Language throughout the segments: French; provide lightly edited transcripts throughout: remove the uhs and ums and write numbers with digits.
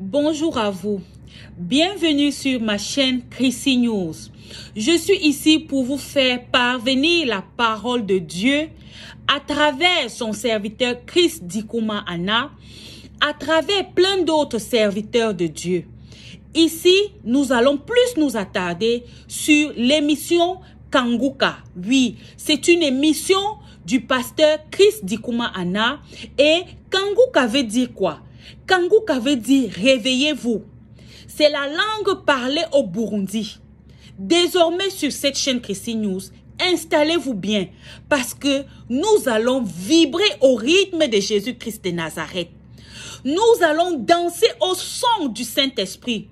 Bonjour à vous, bienvenue sur ma chaîne Chrissy News. Je suis ici pour vous faire parvenir la parole de Dieu à travers son serviteur Chris Dikuma Anna, à travers plein d'autres serviteurs de Dieu. Ici, nous allons plus nous attarder sur l'émission Kanguka. Oui, c'est une émission du pasteur Chris Dikuma Anna. Et Kanguka veut dire quoi? Kanguka veut dire réveillez-vous. C'est la langue parlée au Burundi. Désormais sur cette chaîne Chrissy News, installez-vous bien parce que nous allons vibrer au rythme de Jésus-Christ de Nazareth. Nous allons danser au son du Saint-Esprit.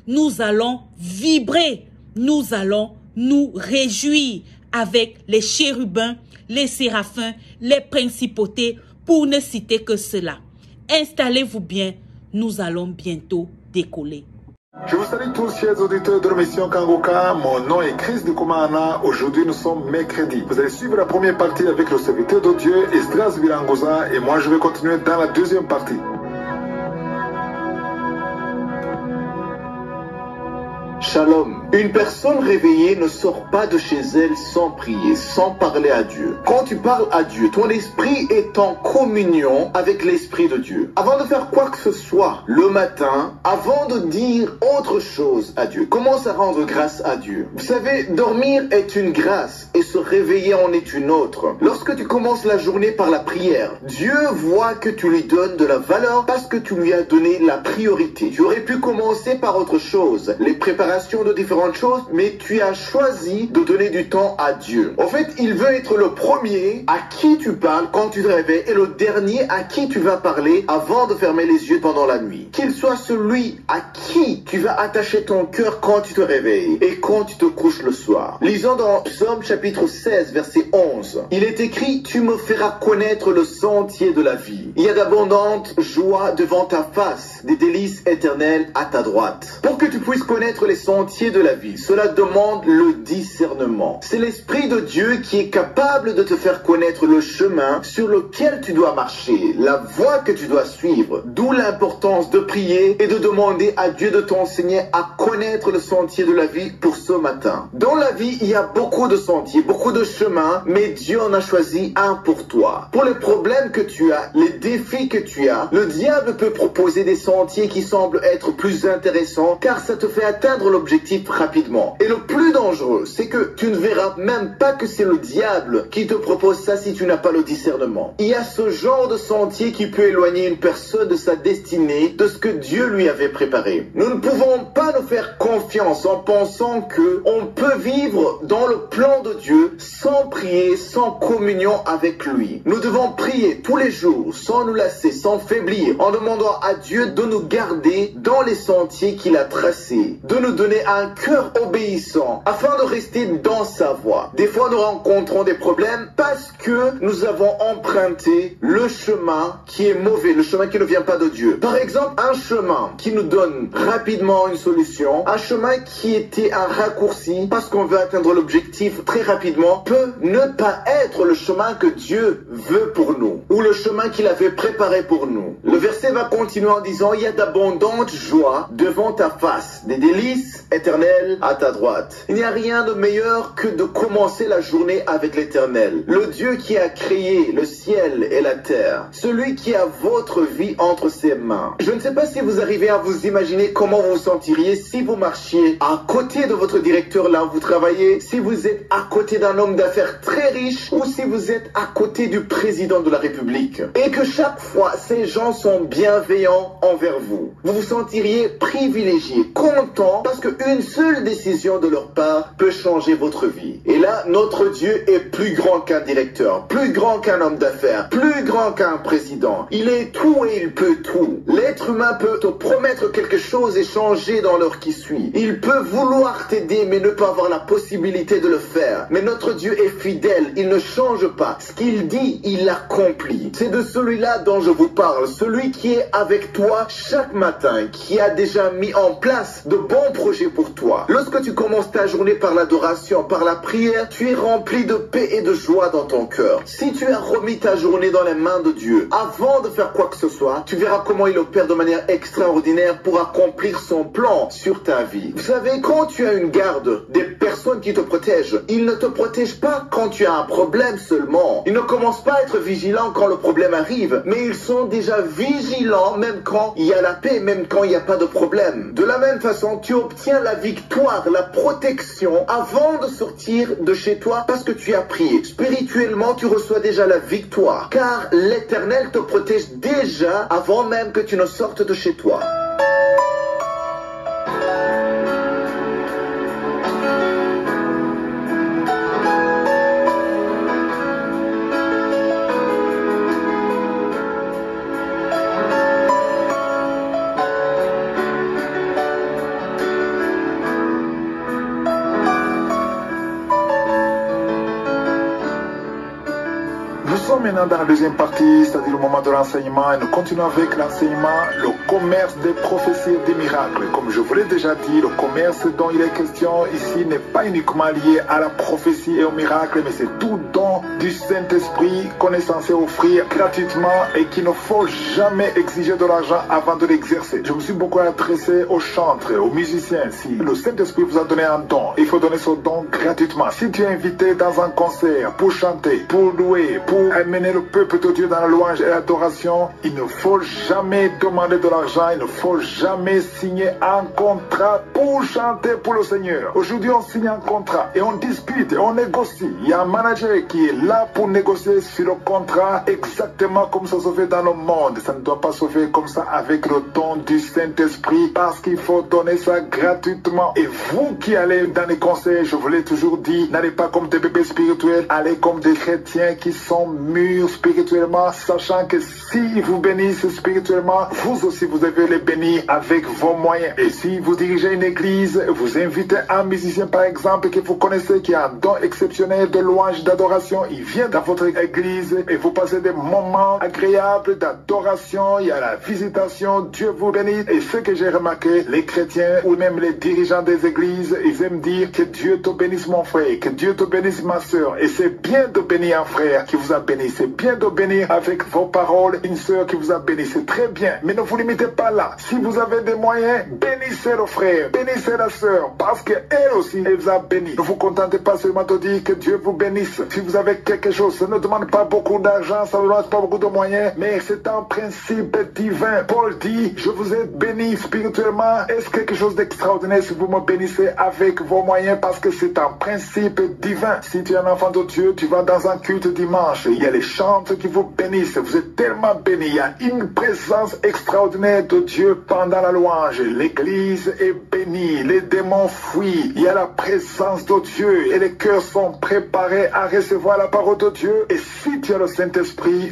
Nous allons vibrer. Nous allons nous réjouir avec les chérubins, les séraphins, les principautés, pour ne citer que cela. Installez-vous bien, nous allons bientôt décoller. Je vous salue tous, chers auditeurs de l'émission Kanguka. Mon nom est Chris Dikuma Anna. Aujourd'hui, nous sommes mercredi. Vous allez suivre la première partie avec le serviteur de Dieu, Esdras Birangoza, et moi, je vais continuer dans la deuxième partie. Shalom. Une personne réveillée ne sort pas de chez elle sans prier, sans parler à Dieu. Quand tu parles à Dieu, ton esprit est en communion avec l'esprit de Dieu. Avant de faire quoi que ce soit le matin, avant de dire autre chose à Dieu, commence à rendre grâce à Dieu. Vous savez, dormir est une grâce et se réveiller en est une autre. Lorsque tu commences la journée par la prière, Dieu voit que tu lui donnes de la valeur parce que tu lui as donné la priorité. Tu aurais pu commencer par autre chose, les préparations de différentes choses, mais tu as choisi de donner du temps à Dieu. En fait, il veut être le premier à qui tu parles quand tu te réveilles et le dernier à qui tu vas parler avant de fermer les yeux pendant la nuit. Qu'il soit celui à qui tu vas attacher ton cœur quand tu te réveilles et quand tu te couches le soir. Lisons dans Psaume chapitre 16, verset 11. Il est écrit: tu me feras connaître le sentier de la vie. Il y a d'abondantes joies devant ta face, des délices éternelles à ta droite. Pour que tu puisses connaître les sentiers de la vie, cela demande le discernement. C'est l'Esprit de Dieu qui est capable de te faire connaître le chemin sur lequel tu dois marcher, la voie que tu dois suivre. D'où l'importance de prier et de demander à Dieu de t'enseigner à connaître le sentier de la vie pour ce matin. Dans la vie, il y a beaucoup de sentiers, beaucoup de chemins, mais Dieu en a choisi un pour toi. Pour les problèmes que tu as, les défis que tu as, le diable peut proposer des sentiers qui semblent être plus intéressants car ça te fait atteindre l'objectif rapidement. Et le plus dangereux, c'est que tu ne verras même pas que c'est le diable qui te propose ça si tu n'as pas le discernement. Il y a ce genre de sentier qui peut éloigner une personne de sa destinée, de ce que Dieu lui avait préparé. Nous ne pouvons pas nous faire confiance en pensant que on peut vivre dans le plan de Dieu sans prier, sans communion avec lui. Nous devons prier tous les jours, sans nous lasser, sans faiblir, en demandant à Dieu de nous garder dans les sentiers qu'il a tracés, de nous donner un cœur obéissant afin de rester dans sa voie. Des fois, nous rencontrons des problèmes parce que nous avons emprunté le chemin qui est mauvais, le chemin qui ne vient pas de Dieu. Par exemple, un chemin qui nous donne rapidement une solution, un chemin qui était un raccourci parce qu'on veut atteindre l'objectif très rapidement, peut ne pas être le chemin que Dieu veut pour nous ou le chemin qu'il avait préparé pour nous. Le verset va continuer en disant: il y a d'abondantes joies devant ta face, des délices éternelles à ta droite. Il n'y a rien de meilleur que de commencer la journée avec l'Éternel, le Dieu qui a créé le ciel et la terre, celui qui a votre vie entre ses mains. Je ne sais pas si vous arrivez à vous imaginer comment vous vous sentiriez si vous marchiez à côté de votre directeur là où vous travaillez, si vous êtes à côté d'un homme d'affaires très riche ou si vous êtes à côté du président de la République et que chaque fois ces gens sont bienveillants envers vous. Vous vous sentiriez privilégié, content parce qu'une seule décision de leur part peut changer votre vie. Et là, notre Dieu est plus grand qu'un directeur, plus grand qu'un homme d'affaires, plus grand qu'un président. Il est tout et il peut tout. L'être humain peut te promettre quelque chose et changer dans l'heure qui suit. Il peut vouloir t'aider mais ne pas avoir la possibilité de le faire. Mais notre Dieu est fidèle, il ne change pas. Ce qu'il dit, il l'accomplit. C'est de celui-là dont je vous parle, celui qui est avec toi chaque matin, qui a déjà mis en place de bons projets pour toi. toi. Lorsque tu commences ta journée par l'adoration, par la prière, tu es rempli de paix et de joie dans ton cœur. Si tu as remis ta journée dans les mains de Dieu, avant de faire quoi que ce soit, tu verras comment il opère de manière extraordinaire pour accomplir son plan sur ta vie. Vous savez, quand tu as une garde, des personnes qui te protègent, ils ne te protègent pas quand tu as un problème seulement. Ils ne commencent pas à être vigilants quand le problème arrive, mais ils sont déjà vigilants même quand il y a la paix, même quand il n'y a pas de problème. De la même façon, tu obtiens la victoire, la protection avant de sortir de chez toi parce que tu as prié. Spirituellement, tu reçois déjà la victoire, car l'Éternel te protège déjà avant même que tu ne sortes de chez toi. Nous sommes maintenant dans la deuxième partie, c'est-à-dire le moment de l'enseignement, et nous continuons avec l'enseignement, le commerce des prophéties et des miracles. Comme je vous l'ai déjà dit, le commerce dont il est question ici n'est pas uniquement lié à la prophétie et au miracle, mais c'est tout don du Saint-Esprit qu'on est censé offrir gratuitement et qu'il ne faut jamais exiger de l'argent avant de l'exercer. Je me suis beaucoup adressé aux chantres, aux musiciens. Si le Saint-Esprit vous a donné un don, il faut donner ce don gratuitement. Si tu es invité dans un concert pour chanter, pour louer, pour amener le peuple de Dieu dans la louange et l'adoration, il ne faut jamais demander de l'argent, il ne faut jamais signer un contrat pour chanter pour le Seigneur. Aujourd'hui, on signe un contrat et on discute et on négocie. Il y a un manager qui est là pour négocier sur le contrat exactement comme ça se fait dans le monde. Ça ne doit pas se faire comme ça avec le don du Saint-Esprit parce qu'il faut donner ça gratuitement. Et vous qui allez dans les concerts, je vous l'ai toujours dit, n'allez pas comme des bébés spirituels, allez comme des chrétiens qui sont mûrs spirituellement, sachant que si vous bénissez spirituellement, vous aussi vous devez les bénir avec vos moyens. Et si vous dirigez une église, vous invitez un musicien par exemple que vous connaissez qui a un don exceptionnel de louange, d'adoration, il vient dans votre église et vous passez des moments agréables d'adoration, il y a la visitation, Dieu vous bénit. Et ce que j'ai remarqué, les chrétiens ou même les dirigeants des églises, ils aiment dire que Dieu te bénisse mon frère, que Dieu te bénisse ma soeur. Et c'est bien de bénir un frère qui vous a béni, c'est bien de bénir avec vos paroles une soeur qui vous a béni, c'est très bien, mais ne vous limitez pas là. Si vous avez des moyens, bénissez le frère, bénissez la soeur, parce qu'elle aussi, elle vous a béni. Ne vous contentez pas seulement de dire que Dieu vous bénisse. Si vous avez quelque chose, ça ne demande pas beaucoup d'argent, ça ne demande pas beaucoup de moyens, mais c'est un principe divin. Paul dit, je vous ai béni spirituellement. Est-ce quelque chose d'extraordinaire si vous me bénissez avec vos moyens, parce que c'est un principe divin. Si tu es un enfant de Dieu, tu vas dans un culte dimanche, il y a les chantres qui vous bénissent, vous êtes tellement bénis, il y a une présence extraordinaire de Dieu pendant la louange, l'église est bénie, les démons fuient, il y a la présence de Dieu et les cœurs sont préparés à recevoir la parole de Dieu. Et si tu as le Saint-Esprit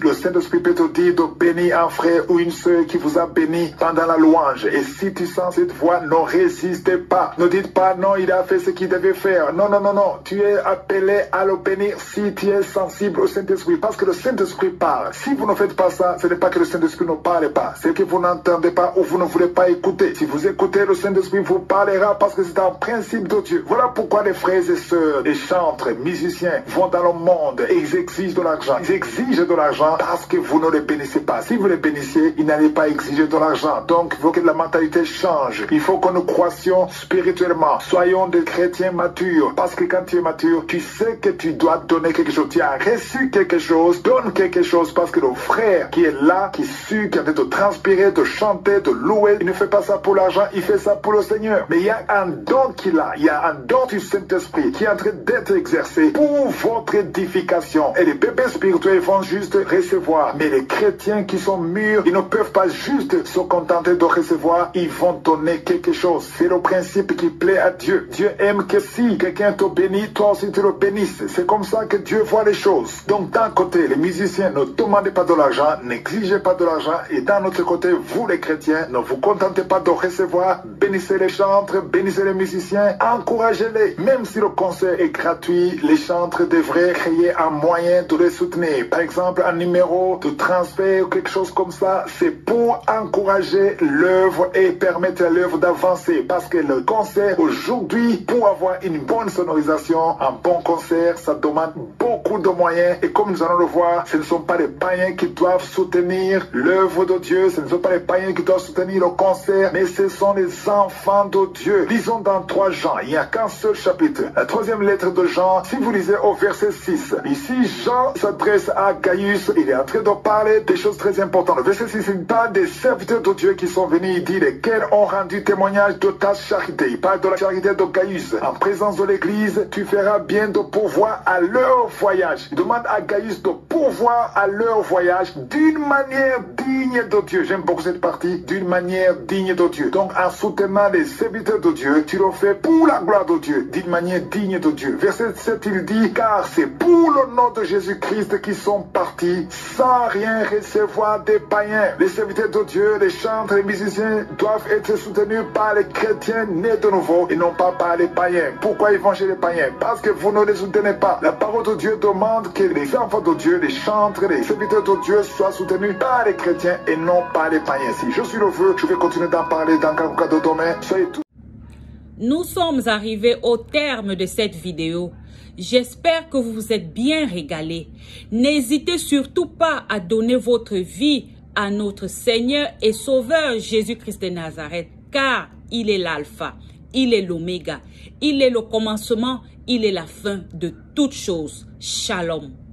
peut te dire de bénir un frère ou une soeur qui vous a béni pendant la louange. Et si tu sens cette voix, ne résistez pas, ne dites pas non, il a fait ce qu'il devait faire, non, non, non, non, tu es appelé à le bénir si tu es sensible au Saint-Esprit, parce que le Saint-Esprit parle. Si vous ne faites pas ça, ce n'est pas que le Saint-Esprit ne parle pas, c'est que vous n'entendez pas ou vous ne voulez pas écouter. Si vous écoutez, le Saint-Esprit vous parlera parce que c'est un principe de Dieu. Voilà pourquoi les frères et sœurs, les chantres, musiciens vont dans le monde et ils exigent de l'argent. Ils exigent de l'argent parce que vous ne les bénissez pas. Si vous les bénissiez, ils n'allaient pas exiger de l'argent. Donc, il faut que la mentalité change. Il faut que nous croissions spirituellement. Soyons des chrétiens matures. Parce que quand tu es mature, tu sais que tu dois donner quelque chose. Tu as reçu quelque chose, donne quelque chose, parce que le frère qui est là, qui sue, qui a de transpirer, de chanter, de louer, il ne fait pas ça pour l'argent, il fait ça pour le Seigneur. Mais il y a un don qu'il a, il y a un don du Saint-Esprit qui est en train d'être exercé pour votre édification. Et les bébés spirituels vont juste recevoir. Mais les chrétiens qui sont mûrs, ils ne peuvent pas juste se contenter de recevoir, ils vont donner quelque chose. C'est le principe qui plaît à Dieu. Dieu aime que si quelqu'un te bénit, toi aussi tu le bénisses. C'est comme ça que Dieu voit les choses. Donc d'un côté, côté, les musiciens, ne demandez pas de l'argent, n'exigez pas de l'argent. Et d'un autre côté, vous les chrétiens, ne vous contentez pas de recevoir. Bénissez les chantres, bénissez les musiciens, encouragez-les. Même si le concert est gratuit, les chantres devraient créer un moyen de les soutenir. Par exemple, un numéro de transfert ou quelque chose comme ça. C'est pour encourager l'œuvre et permettre à l'œuvre d'avancer. Parce que le concert, aujourd'hui, pour avoir une bonne sonorisation, un bon concert, ça demande beaucoup de moyens. Et comme nous allons le voir, ce ne sont pas les païens qui doivent soutenir l'œuvre de Dieu. Ce ne sont pas les païens qui doivent soutenir le concert, mais ce sont les enfants de Dieu. Lisons dans 3 Jean. Il n'y a qu'un seul chapitre. La 3e lettre de Jean, si vous lisez au verset 6. Ici, Jean s'adresse à Gaius. Il est en train de parler des choses très importantes. Le verset 6, il parle des serviteurs de Dieu qui sont venus. Il dit lesquels ont rendu témoignage de ta charité. Il parle de la charité de Gaius. En présence de l'église, tu feras bien de pourvoir à leur voyage. Il demande à Gaius de pourvoir à leur voyage d'une manière digne de Dieu. J'aime beaucoup cette partie, d'une manière digne de Dieu. Donc en soutenant les serviteurs de Dieu, tu le fais pour la gloire de Dieu, d'une manière digne de Dieu. Verset 7, il dit, car c'est pour le nom de Jésus-Christ qu'ils sont partis sans rien recevoir des païens. Les serviteurs de Dieu, les chantres, les musiciens doivent être soutenus par les chrétiens nés de nouveau et non pas par les païens. Pourquoi ils vont chez les païens? Parce que vous ne les soutenez pas. La parole de Dieu demande que les enfants de Dieu, les chantres, les serviteurs de Dieu soient soutenus par les chrétiens et non par les païens. Si je suis le vœu, je vais continuer d'en parler dans quelques cas de domaine. Soyez tous. Nous sommes arrivés au terme de cette vidéo. J'espère que vous vous êtes bien régalés. N'hésitez surtout pas à donner votre vie à notre Seigneur et Sauveur Jésus-Christ de Nazareth, car il est l'alpha, il est l'oméga, il est le commencement, il est la fin de toutes choses. Shalom.